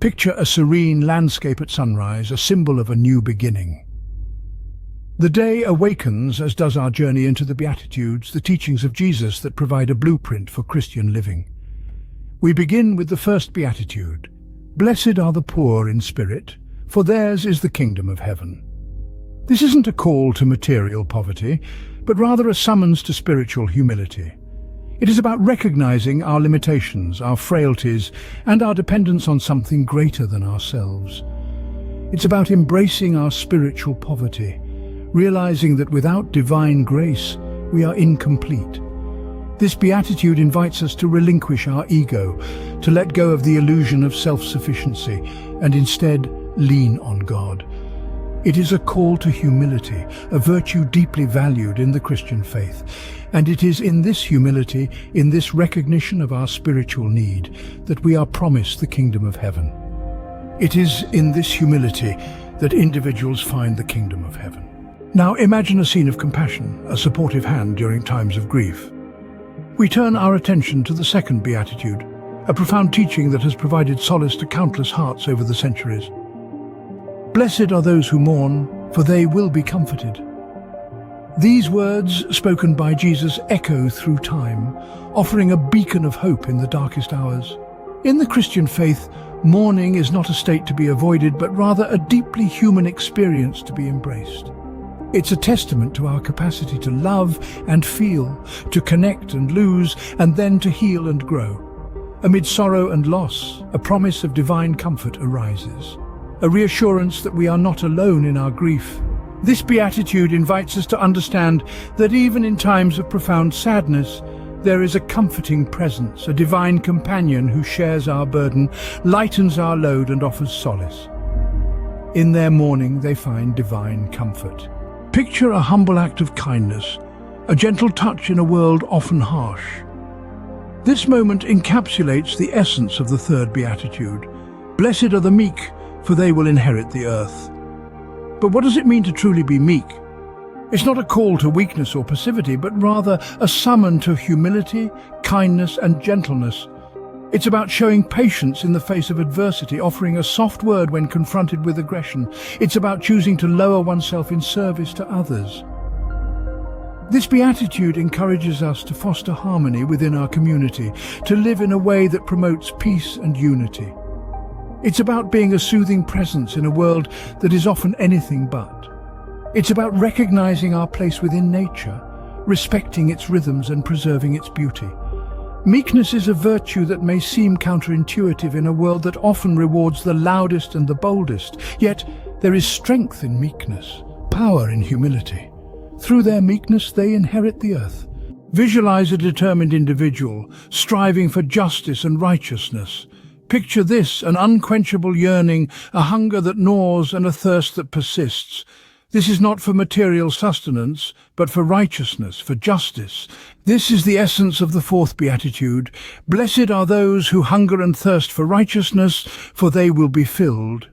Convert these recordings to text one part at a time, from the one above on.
Picture a serene landscape at sunrise, a symbol of a new beginning. The day awakens, as does our journey into the Beatitudes, the teachings of Jesus that provide a blueprint for Christian living. We begin with the first Beatitude. Blessed are the poor in spirit, for theirs is the kingdom of heaven. This isn't a call to material poverty, but rather a summons to spiritual humility. It is about recognizing our limitations, our frailties, and our dependence on something greater than ourselves. It's about embracing our spiritual poverty, realizing that without divine grace, we are incomplete. This beatitude invites us to relinquish our ego, to let go of the illusion of self-sufficiency, and instead lean on God. It is a call to humility, a virtue deeply valued in the Christian faith. And it is in this humility, in this recognition of our spiritual need, that we are promised the kingdom of heaven. It is in this humility that individuals find the kingdom of heaven. Now imagine a scene of compassion, a supportive hand during times of grief. We turn our attention to the second beatitude, a profound teaching that has provided solace to countless hearts over the centuries. Blessed are those who mourn, for they will be comforted. These words, spoken by Jesus, echo through time, offering a beacon of hope in the darkest hours. In the Christian faith, mourning is not a state to be avoided, but rather a deeply human experience to be embraced. It's a testament to our capacity to love and feel, to connect and lose, and then to heal and grow. Amid sorrow and loss, a promise of divine comfort arises, a reassurance that we are not alone in our grief. This beatitude invites us to understand that even in times of profound sadness, there is a comforting presence, a divine companion who shares our burden, lightens our load, and offers solace. In their mourning, they find divine comfort. Picture a humble act of kindness, a gentle touch in a world often harsh. This moment encapsulates the essence of the third beatitude. Blessed are the meek, for they will inherit the earth. But what does it mean to truly be meek? It's not a call to weakness or passivity, but rather a summon to humility, kindness, and gentleness. It's about showing patience in the face of adversity, offering a soft word when confronted with aggression. It's about choosing to lower oneself in service to others. This beatitude encourages us to foster harmony within our community, to live in a way that promotes peace and unity. It's about being a soothing presence in a world that is often anything but. It's about recognizing our place within nature, respecting its rhythms and preserving its beauty. Meekness is a virtue that may seem counterintuitive in a world that often rewards the loudest and the boldest. Yet there is strength in meekness, power in humility. Through their meekness, they inherit the earth. Visualize a determined individual, striving for justice and righteousness. Picture this, an unquenchable yearning, a hunger that gnaws and a thirst that persists. This is not for material sustenance, but for righteousness, for justice. This is the essence of the fourth beatitude. Blessed are those who hunger and thirst for righteousness, for they will be filled.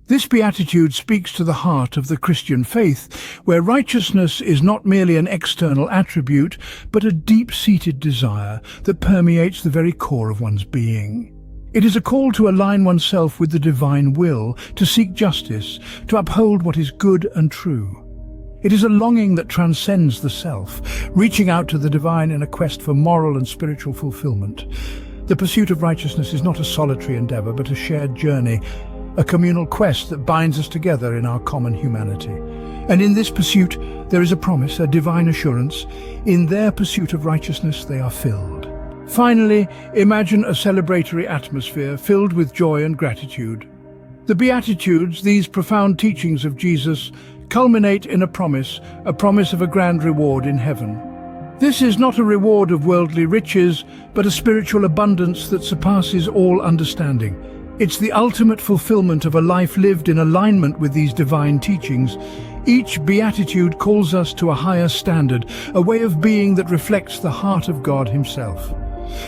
This beatitude speaks to the heart of the Christian faith, where righteousness is not merely an external attribute, but a deep-seated desire that permeates the very core of one's being. It is a call to align oneself with the divine will, to seek justice, to uphold what is good and true. It is a longing that transcends the self, reaching out to the divine in a quest for moral and spiritual fulfillment. The pursuit of righteousness is not a solitary endeavor, but a shared journey, a communal quest that binds us together in our common humanity. And in this pursuit, there is a promise, a divine assurance. In their pursuit of righteousness, they are filled. Finally, imagine a celebratory atmosphere filled with joy and gratitude. The Beatitudes, these profound teachings of Jesus, culminate in a promise of a grand reward in heaven. This is not a reward of worldly riches, but a spiritual abundance that surpasses all understanding. It's the ultimate fulfillment of a life lived in alignment with these divine teachings. Each beatitude calls us to a higher standard, a way of being that reflects the heart of God Himself.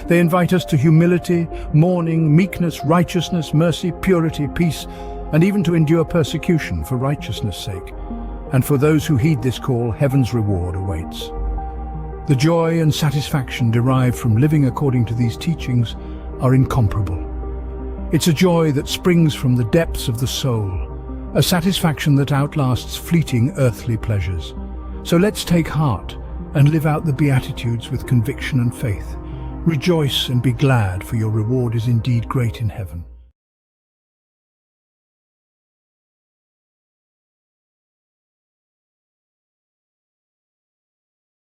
They invite us to humility, mourning, meekness, righteousness, mercy, purity, peace, and even to endure persecution for righteousness' sake. And for those who heed this call, heaven's reward awaits. The joy and satisfaction derived from living according to these teachings are incomparable. It's a joy that springs from the depths of the soul, a satisfaction that outlasts fleeting earthly pleasures. So let's take heart and live out the Beatitudes with conviction and faith. Rejoice and be glad, for your reward is indeed great in heaven.